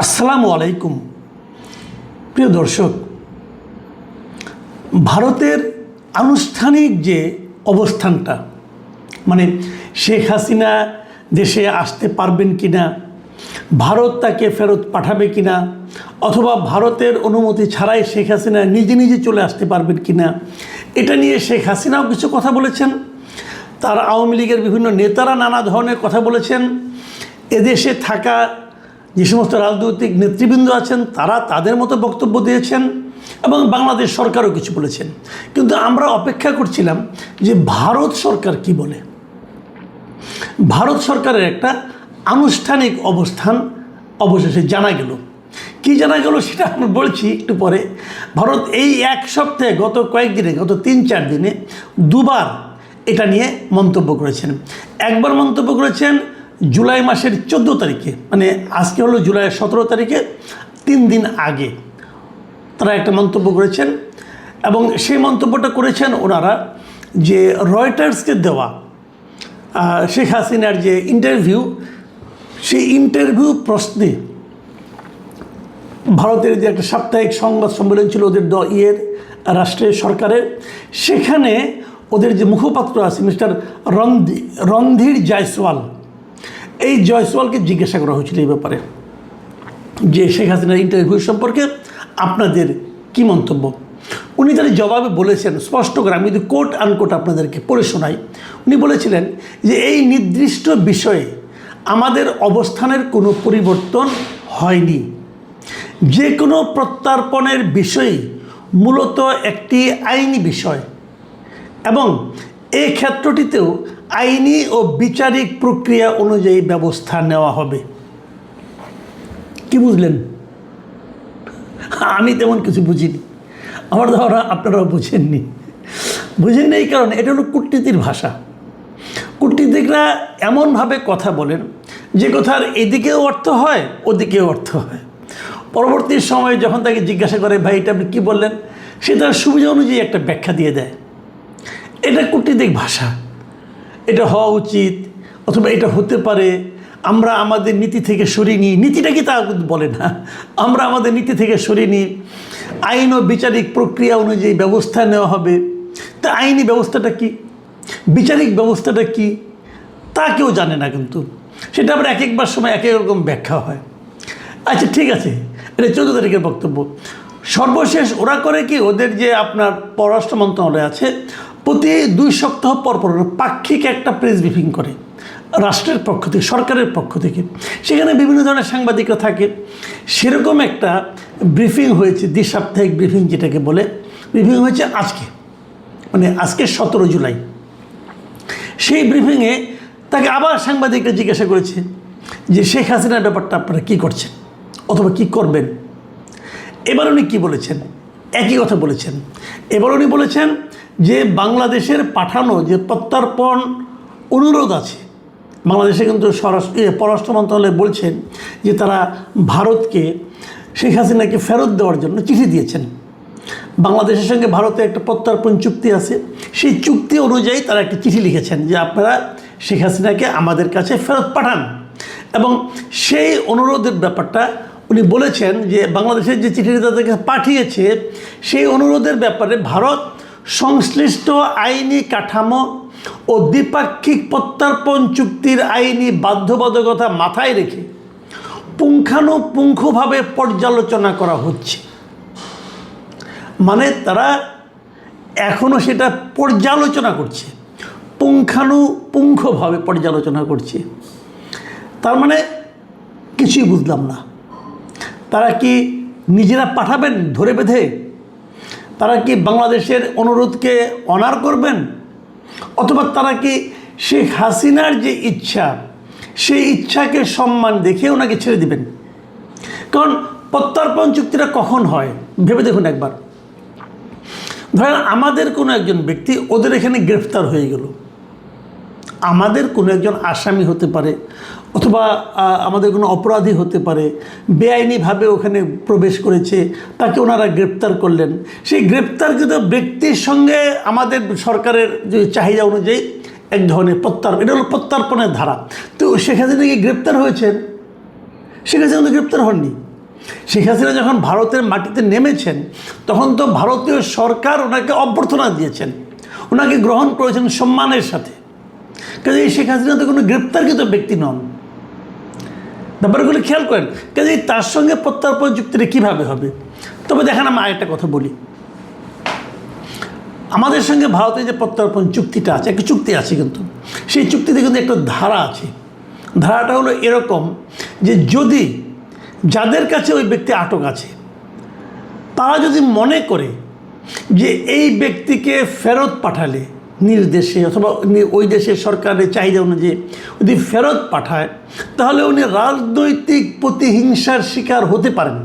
আসসালামু আলাইকুম। প্রিয় দর্শক, ভারতের আনুষ্ঠানিক যে অবস্থানটা, মানে শেখ হাসিনা দেশে আসতে পারবেন কিনা, ভারত তাকে ফেরত পাঠাবে কিনা, অথবা ভারতের অনুমতি ছাড়াই শেখ হাসিনা নিজে নিজে চলে আসতে পারবেন কিনা, এটা নিয়ে শেখ হাসিনাও কিছু কথা বলেছেন। তার আওয়ামী লীগের বিভিন্ন নেতারা নানা ধরনের কথা বলেছেন। এদেশে থাকা যে সমস্ত রাজনৈতিক নেতৃবৃন্দ আছেন তারা তাদের মতো বক্তব্য দিয়েছেন এবং বাংলাদেশ সরকারও কিছু বলেছেন। কিন্তু আমরা অপেক্ষা করছিলাম যে ভারত সরকার কি বলে। ভারত সরকারের একটা আনুষ্ঠানিক অবস্থান অবশেষে জানা গেল। কি জানা গেল সেটা আমি বলছি একটু পরে। ভারত এই এক সপ্তাহে গত কয়েকদিনে, গত ৩-৪ দিনে দুবার এটা নিয়ে মন্তব্য করেছেন। একবার মন্তব্য করেছেন জুলাই মাসের 14 তারিখে, মানে আজকে হলো জুলাইয়ের 17 তারিখে, 3 দিন আগে তারা একটা মন্তব্য করেছেন। এবং সেই মন্তব্যটা করেছেন ওনারা যে রয়টার্সকে দেওয়া শেখ হাসিনার যে ইন্টারভিউ, সেই ইন্টারভিউ প্রশ্নে ভারতের যে একটা সাপ্তাহিক সংবাদ সম্মেলন ছিল ওদের রাষ্ট্রের সরকারের, সেখানে ওদের যে মুখপাত্র আছে মিস্টার রণধীর জয়সওয়াল, এই জয়সওয়ালকে জিজ্ঞাসা করা হয়েছিল এই ব্যাপারে যে শেখ হাসিনার ইন্টারভিউ সম্পর্কে আপনাদের কি মন্তব্য। উনি তার জবাবে বলেছেন স্পষ্ট করে, আমি যদি কোট আনকোট আপনাদেরকে পড়ে শোনাই। উনি বলেছিলেন যে এই নির্দিষ্ট বিষয়ে আমাদের অবস্থানের কোনো পরিবর্তন হয়নি। যে কোনো প্রত্যর্পণের বিষয়ই মূলত একটি আইনি বিষয় এবং এই ক্ষেত্রটিতেও আইনি ও বিচারিক প্রক্রিয়া অনুযায়ী ব্যবস্থা নেওয়া হবে। কি বুঝলেন? আমি তেমন কিছু বুঝিনি, আমার ধারণা আপনারাও বুঝেননি। এই কারণে এটা হলো কূটনীতির ভাষা। কূটনীতিকরা এমনভাবে কথা বলেন যে কথার এদিকেও অর্থ হয় ওদিকেও অর্থ হয়। পরবর্তী সময়ে যখন তাকে জিজ্ঞাসা করে ভাই এটা আপনি কী বললেন, সে তার সুবিধা অনুযায়ী একটা ব্যাখ্যা দিয়ে দেয়। এটা কূটনীতিক ভাষা। এটা হওয়া উচিত অথবা এটা হতে পারে, আমরা আমাদের নীতি থেকে সরিয়ে নিই। নীতিটা কি তা বলে না, আমরা আমাদের নীতি থেকে সরিয়ে নিই, আইন ও বিচারিক প্রক্রিয়া অনুযায়ী ব্যবস্থা নেওয়া হবে। তা আইনি ব্যবস্থাটা কি, বিচারিক ব্যবস্থাটা কি, তা কেউ জানে না। কিন্তু সেটা আবার এক একবার সময় এক এক রকম ব্যাখ্যা হয়। আচ্ছা ঠিক আছে, এটা 14 তারিখের বক্তব্য। সর্বশেষ ওরা করে কি, ওদের যে আপনার পররাষ্ট্র মন্ত্রণালয় আছে প্রতি 2 সপ্তাহ পর পর পাক্ষিক একটা প্রেস ব্রিফিং করে রাষ্ট্রের পক্ষ থেকে, সরকারের পক্ষ থেকে। সেখানে বিভিন্ন ধরনের সাংবাদিকরা থাকে। সেরকম একটা ব্রিফিং হয়েছে, দ্বিসাপ্তাহিক ব্রিফিং যেটাকে বলে, ব্রিফিং হয়েছে আজকে, মানে আজকে 17 জুলাই। সেই ব্রিফিংয়ে তাকে আবার সাংবাদিকরা জিজ্ঞাসা করেছে যে শেখ হাসিনার ব্যাপারটা আপনারা কী করছেন অথবা কী করবেন। এবার উনি কী বলেছেন? একই কথা বলেছেন। এবার উনি বলেছেন যে বাংলাদেশের পাঠানো যে প্রত্যর্পণ অনুরোধ আছে, বাংলাদেশে কিন্তু পররাষ্ট্র মন্ত্রণালয় বলছেন যে তারা ভারতকে শেখ হাসিনাকে ফেরত দেওয়ার জন্য চিঠি দিয়েছেন। বাংলাদেশের সঙ্গে ভারতের একটা প্রত্যর্পণ চুক্তি আছে, সেই চুক্তি অনুযায়ী তারা একটা চিঠি লিখেছেন যে আপনারা শেখ হাসিনাকে আমাদের কাছে ফেরত পাঠান। এবং সেই অনুরোধের ব্যাপারটা উনি বলেছেন যে বাংলাদেশের যে চিঠিটা তাদেরকে পাঠিয়েছে সেই অনুরোধের ব্যাপারে ভারত সংশ্লিষ্ট আইনি কাঠামো ও দ্বিপাক্ষিক প্রত্যর্পণ চুক্তির আইনি বাধ্যবাধকতা মাথায় রেখে পুঙ্খানুপুঙ্খভাবে পর্যালোচনা করা হচ্ছে। মানে তারা এখনও সেটা পর্যালোচনা করছে, পুঙ্খানুপুঙ্খভাবে পর্যালোচনা করছে। তার মানে কিছুই বুঝলাম না। তারা কি নিজেরা পাঠাবেন ধরে বেঁধে? তারা কি বাংলাদেশের অনুরোধকে অনার করবেন? অথবা তারা কি শেখ হাসিনার যে ইচ্ছা সেই ইচ্ছাকে সম্মান দেখে ওনাকে ছেড়ে দিবেন? কারণ প্রত্যর্পণ চুক্তিটা কখন হয় ভেবে দেখুন একবার। ধরেন আমাদের কোনো একজন ব্যক্তি ওদের এখানে গ্রেফতার হয়ে গেল, আমাদের কোনো একজন আসামি হতে পারে অথবা আমাদের কোনো অপরাধী হতে পারে, বেআইনিভাবে ওখানে প্রবেশ করেছে, তাকে ওনারা গ্রেপ্তার করলেন। সেই গ্রেপ্তারকৃত ব্যক্তির সঙ্গে আমাদের সরকারের যে চাহিদা অনুযায়ী এক ধরনের এটা হলো প্রত্যর্পণের ধারা। তো শেখ হাসিনা কি গ্রেপ্তার হয়েছেন? শেখ হাসিনা তো গ্রেপ্তার হননি। শেখ হাসিনা যখন ভারতের মাটিতে নেমেছেন তখন তো ভারতীয় সরকার ওনাকে অভ্যর্থনা দিয়েছেন, ওনাকে গ্রহণ করেছেন সম্মানের সাথে। কাজে শেখ হাসিনা তো কোনো গ্রেপ্তারকৃত ব্যক্তি নন। ব্যাপারগুলো খেয়াল করেন। কাজে তার সঙ্গে প্রত্যর্পণ চুক্তিটা কীভাবে হবে? তবে দেখেন, আমি আরেকটা কথা বলি, আমাদের সঙ্গে ভারতের যে প্রত্যর্পণ চুক্তিটা আছে, একটা চুক্তি আছে, কিন্তু সেই চুক্তিতে কিন্তু একটা ধারা আছে। ধারাটা হলো এরকম যে যদি যাদের কাছে ওই ব্যক্তি আটক আছে তারা যদি মনে করে যে এই ব্যক্তিকে ফেরত পাঠালে নিজ দেশে অথবা ওই দেশের সরকারের চাহিদা অনুযায়ী যদি ফেরত পাঠায় তাহলে উনি রাজনৈতিক প্রতিহিংসার শিকার হতে পারেন।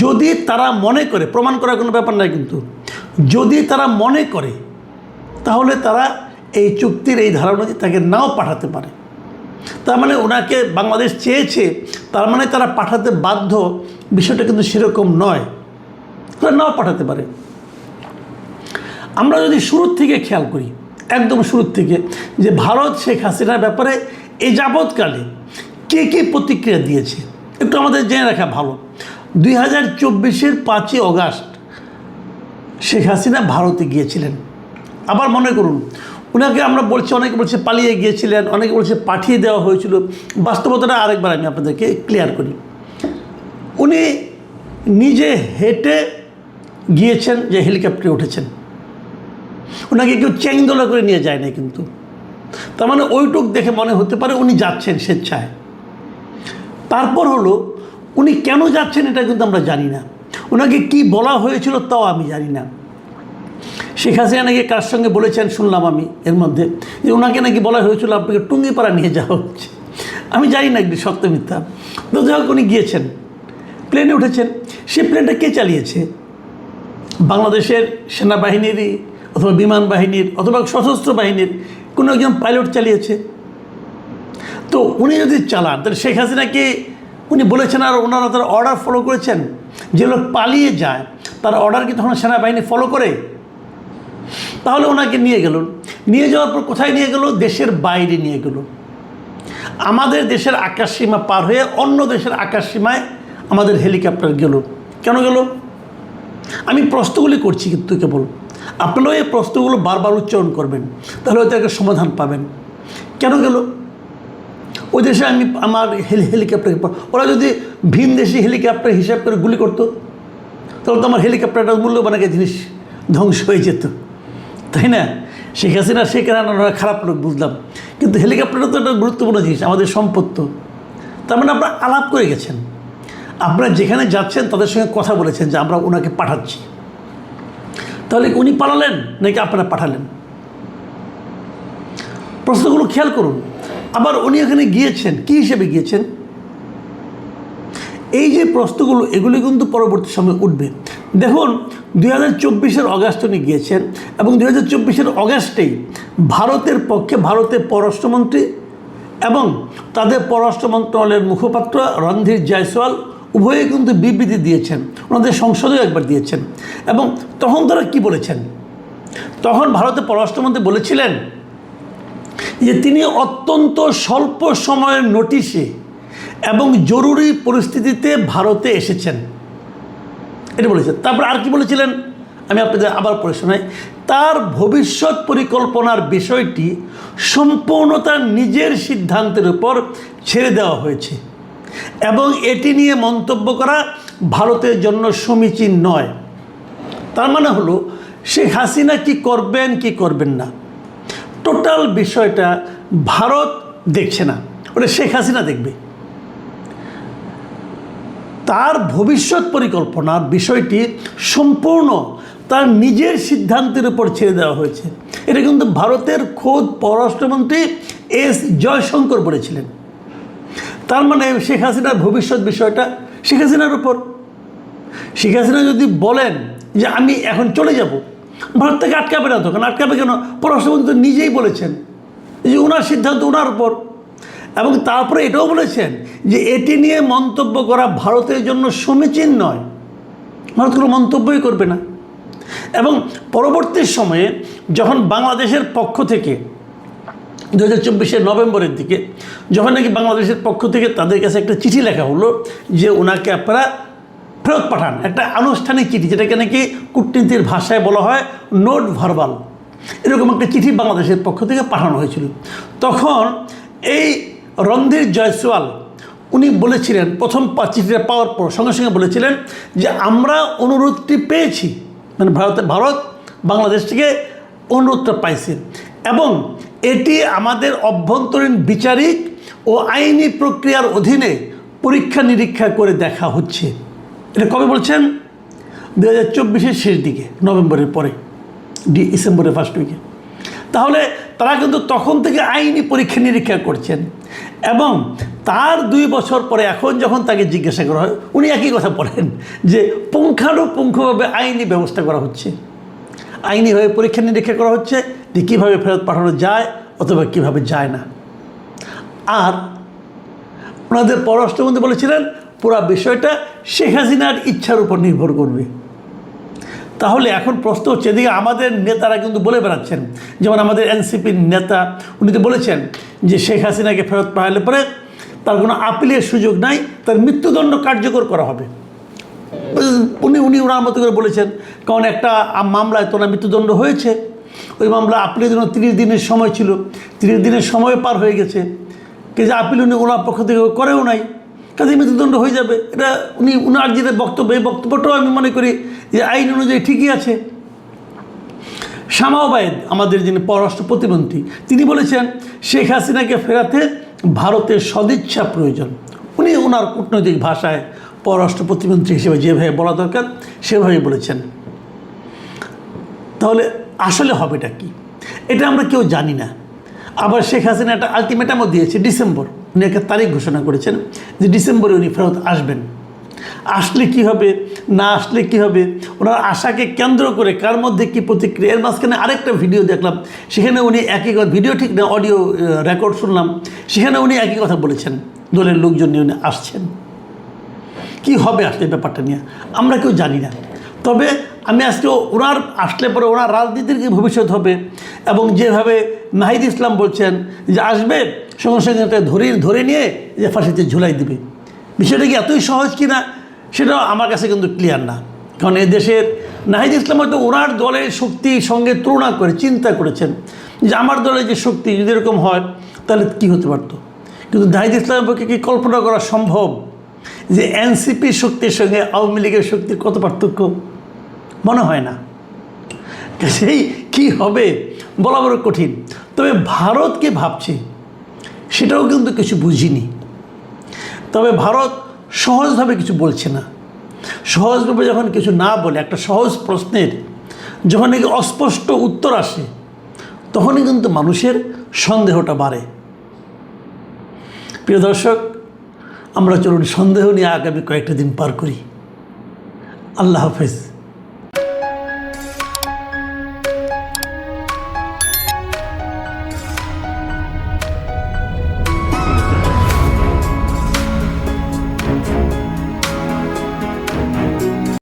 যদি তারা মনে করে, প্রমাণ করার কোনো ব্যাপার নাই, কিন্তু যদি তারা মনে করে তাহলে তারা এই চুক্তির এই ধারা অনুযায়ী তাকে নাও পাঠাতে পারে। তার মানে ওনাকে বাংলাদেশ চেয়েছে, তার মানে তারা পাঠাতে বাধ্য, বিষয়টা কিন্তু সেরকম নয়, তারা নাও পাঠাতে পারে। আমরা যদি শুরুর থেকে খেয়াল করি, একদম শুরুর থেকে, যে ভারত শেখ হাসিনার ব্যাপারে এই যাবৎকালে কে কে প্রতিক্রিয়া দিয়েছে একটু আমাদের জেনে রাখা ভালো। 2024-এর 5ই অগাস্ট শেখ হাসিনা ভারতে গিয়েছিলেন। আবার মনে করুন, ওনাকে আমরা বলছি, অনেকে বলছে পালিয়ে গিয়েছিলেন, অনেকে বলছে পাঠিয়ে দেওয়া হয়েছিল। বাস্তবতাটা আরেকবার আমি আপনাদেরকে ক্লিয়ার করি। উনি নিজে হেঁটে গিয়েছেন, যে হেলিকপ্টারে উঠেছেন, ওনাকে কেউ চ্যাংদোলা করে নিয়ে যায় না। কিন্তু তার মানে ওইটুক দেখে মনে হতে পারে উনি যাচ্ছেন স্বেচ্ছায়। তারপর হলো উনি কেন যাচ্ছেন এটা কিন্তু আমরা জানি না, ওনাকে কি বলা হয়েছিল তাও আমি জানি না। শেখ হাসিনা নাকি কার সঙ্গে বলেছেন শুনলাম আমি এর মধ্যে, যে ওনাকে নাকি বলা হয়েছিল আপনাকে টুঙ্গিপাড়া নিয়ে যাওয়া হচ্ছে। আমি জানি না একটি সত্য মিথ্যা, তো যাই হোক উনি গিয়েছেন, প্লেনে উঠেছেন। সে প্লেনটা কে চালিয়েছে? বাংলাদেশের সেনাবাহিনীরই অথবা বিমান বাহিনীর অথবা সশস্ত্র বাহিনীর কোনো একজন পাইলট চালিয়েছে। তো উনি যদি চালান তাহলে শেখ হাসিনাকে উনি বলেছেন আর ওনারা তার অর্ডার ফলো করেছেন। যে লোক পালিয়ে যায় তার অর্ডার কি তখন সেনাবাহিনী ফলো করে? তাহলে ওনাকে নিয়ে গেল, নিয়ে যাওয়ার পর কোথায় নিয়ে গেল? দেশের বাইরে নিয়ে গেল। আমাদের দেশের আকাশসীমা পার হয়ে অন্য দেশের আকাশসীমায় আমাদের হেলিকপ্টার গেল। কেন গেল? আমি প্রশ্নগুলি করছি, কিন্তু কেবল আপনারাও এই প্রশ্নগুলো বারবার উচ্চারণ করবেন, তাহলে হয়তো একটা সমাধান পাবেন। কেন গেল ওই দেশে? আমি আমার হেলিকপ্টার, ওরা যদি ভিন দেশি হেলিকপ্টার হিসাব করে গুলি করতো তাহলে তো আমার হেলিকপ্টারটা মূল্যবান একটা জিনিস ধ্বংস হয়ে যেত, তাই না? শেখ হাসিনা শেখ রানা খারাপ লোক বুঝলাম, কিন্তু হেলিকপ্টারটা তো একটা গুরুত্বপূর্ণ জিনিস, আমাদের সম্পদ। তার মানে আপনারা আলাপ করে গেছেন, আপনারা যেখানে যাচ্ছেন তাদের সঙ্গে কথা বলেছেন যে আমরা ওনাকে পাঠাচ্ছি। তাহলে উনি পালালেন নাকি আপনারা পাঠালেন? প্রশ্নগুলো খেয়াল করুন। আবার উনি এখানে গিয়েছেন কী হিসেবে গিয়েছেন? এই যে প্রশ্নগুলো, এগুলি কিন্তু পরবর্তী সময় উঠবে। দেখুন, 2024-এর অগাস্ট উনি গিয়েছেন এবং 2024-এর অগাস্টেই ভারতের পক্ষে ভারতের পররাষ্ট্রমন্ত্রী এবং তাদের পররাষ্ট্র মন্ত্রণালয়ের মুখপাত্র রণধীর জয়সওয়াল উভয়ে কিন্তু বিবৃতি দিয়েছেন, ওনাদের সংসদেও একবার দিয়েছেন। এবং তখন তারা কি বলেছেন? তখন ভারতের পররাষ্ট্রমন্ত্রী বলেছিলেন যে তিনি অত্যন্ত স্বল্প সময়ের নোটিশে এবং জরুরি পরিস্থিতিতে ভারতে এসেছেন, এটা বলেছেন। তারপর আর কি বলেছিলেন আমি আপনাদের আবার পড়ে শোনাই। তার ভবিষ্যৎ পরিকল্পনার বিষয়টি সম্পূর্ণ তার নিজের সিদ্ধান্তের উপর ছেড়ে দেওয়া হয়েছে এবং এটি নিয়ে মন্তব্য করা ভারতের জন্য সমীচীন নয়। তার মানে হলো শেখ হাসিনা কি করবেন কি করবেন না, টোটাল বিষয়টা ভারত দেখছে না, ওটা শেখ হাসিনা দেখবে। তার ভবিষ্যৎ পরিকল্পনার বিষয়টি সম্পূর্ণ তার নিজের সিদ্ধান্তের উপর ছেড়ে দেওয়া হয়েছে। এটা কিন্তু ভারতের খোদ পররাষ্ট্রমন্ত্রী এস জয়শঙ্কর বলেছিলেন। তার মানে শেখ হাসিনার ভবিষ্যৎ বিষয়টা শেখ হাসিনার উপর। শেখ হাসিনা যদি বলেন যে আমি এখন চলে যাব, ভারত থেকে আটকাবে না, তখন আটকাবে কেন? পররাষ্ট্রমন্ত্রী তো নিজেই বলেছেন যে ওনার সিদ্ধান্ত ওনার উপর। এবং তারপরে এটাও বলেছেন যে এটি নিয়ে মন্তব্য করা ভারতের জন্য সমীচীন নয়, ভারত কোনো মন্তব্যই করবে না। এবং পরবর্তী সময়ে যখন বাংলাদেশের পক্ষ থেকে 2024 নভেম্বরের দিকে, যখন নাকি বাংলাদেশের পক্ষ থেকে তাদের কাছে একটা চিঠি লেখা হলো যে ওনাকে আপনারা ফেরত পাঠান, একটা আনুষ্ঠানিক চিঠি, যেটাকে নাকি কূটনীতির ভাষায় বলা হয় নোট ভার্বাল, এরকম একটা চিঠি বাংলাদেশের পক্ষ থেকে পাঠানো হয়েছিল। তখন এই রণধীর জয়সওয়াল উনি বলেছিলেন, প্রথম চিঠিটা পাওয়ার পর সঙ্গে সঙ্গে বলেছিলেন যে আমরা অনুরোধটি পেয়েছি, মানে ভারত বাংলাদেশ থেকে অনুরোধটা পাইছে, এবং এটি আমাদের অভ্যন্তরীণ বিচারিক ও আইনি প্রক্রিয়ার অধীনে পরীক্ষা নিরীক্ষা করে দেখা হচ্ছে। এটা কবে বলছেন? 2024 শেষ দিকে, নভেম্বরের পরে, ডিসেম্বরের ফার্স্ট উইকে। তাহলে তারা কিন্তু তখন থেকে আইনি পরীক্ষা নিরীক্ষা করছেন, এবং তার 2 বছর পরে এখন যখন তাকে জিজ্ঞাসা করা হয়, উনি একই কথা বলেন যে পুঙ্খানুপুঙ্খভাবে আইনি ব্যবস্থা করা হচ্ছে, আইনিভাবে পরীক্ষা নিরীক্ষা করা হচ্ছে যে কীভাবে ফেরত পাঠানো যায় অথবা কীভাবে যায় না। আর ওনাদের পররাষ্ট্রমন্ত্রী বলেছিলেন পুরো বিষয়টা শেখ হাসিনার ইচ্ছার উপর নির্ভর করবে। তাহলে এখন প্রশ্ন হচ্ছে, এদিকে আমাদের নেতারা কিন্তু বলে বেড়াচ্ছেন, যেমন আমাদের এনসিপির নেতা উনি তো বলেছেন যে শেখ হাসিনাকে ফেরত পাঠালে পরে তার কোনো আপিলের সুযোগ নাই, তার মৃত্যুদণ্ড কার্যকর করা হবে। উনি ওনার মতো করে বলেছেন, কারণ একটা মামলায় তো ওনার মৃত্যুদণ্ড হয়েছে, ওই মামলা আপিলের জন্য 30 দিনের সময় ছিল, 30 দিনের সময় পার হয়ে গেছে, কিন্তু আপিল উনি ওনার পক্ষ থেকে করেও নাই, কাজে মৃত্যুদণ্ড হয়ে যাবে। এটা উনার যেটা বক্তব্য, এই বক্তব্যটাও আমি মনে করি যে আইন অনুযায়ী ঠিকই আছে। শামা ওবায়েদ আমাদের যিনি পররাষ্ট্র প্রতিমন্ত্রী, তিনি বলেছেন শেখ হাসিনাকে ফেরাতে ভারতের সদিচ্ছা প্রয়োজন। উনি ওনার কূটনৈতিক ভাষায় পররাষ্ট্র প্রতিমন্ত্রী হিসেবে যেভাবে বলা দরকার সেভাবেই বলেছেন। তাহলে আসলে হবেটা কি, এটা আমরা কেউ জানি না। আবার শেখ হাসিনা একটা আলটিমেটামও দিয়েছে, ডিসেম্বর, উনি একটা তারিখ ঘোষণা করেছেন যে ডিসেম্বরে উনি ফেরত আসবেন। আসলে কি হবে, না আসলে কি হবে, ওনার আশাকে কেন্দ্র করে কার মধ্যে কী প্রতিক্রিয়া। এর মাঝখানে আরেকটা ভিডিও দেখলাম, সেখানে উনি একই কথা, ভিডিও ঠিক না, অডিও রেকর্ড শুনলাম, সেখানে উনি একই কথা বলেছেন, দলের লোকজন নিয়ে উনি আসছেন। কি হবে আসলে ব্যাপারটা নিয়ে আমরা কেউ জানি না। তবে আমি আজকে ওনার আসলে পরে ওনার রাজনীতির কী ভবিষ্যৎ হবে, এবং যেভাবে নাহিদ ইসলাম বলছেন যে আসবে সঙ্গে সঙ্গে ধরে নিয়ে যে ফাঁসিতে ঝুলাই দিবে, বিষয়টা কি এতই সহজ কি না সেটাও আমার কাছে কিন্তু ক্লিয়ার না। কারণ এই দেশের নাহিদ ইসলাম হয়তো ওনার দলের শক্তির সঙ্গে তুলনা করে চিন্তা করেছেন যে আমার দলের যে শক্তি যদি এরকম হয় তাহলে কী হতে পারত। কিন্তু নাহিদ ইসলামের পক্ষে কি কল্পনা করা সম্ভব যে এনসিপির শক্তির সঙ্গে আওয়ামী লীগের শক্তির কত পার্থক্য? মনে হয় না। সেই কী হবে বলা বড় কঠিন। তবে ভারত কি ভাবছে সেটাও কিন্তু কিছু বুঝিনি। তবে ভারত সহজভাবে কিছু বলছে না। সহজভাবে যখন কিছু না বলে, একটা সহজ প্রশ্নের যখন নাকি অস্পষ্ট উত্তর আসে, তখনই কিন্তু মানুষের সন্দেহটা বাড়ে। প্রিয় দর্শক, আমরা চলুন সন্দেহ নিয়ে আগামী কয়েকটা দিন পার করি। আল্লাহ হাফেজ।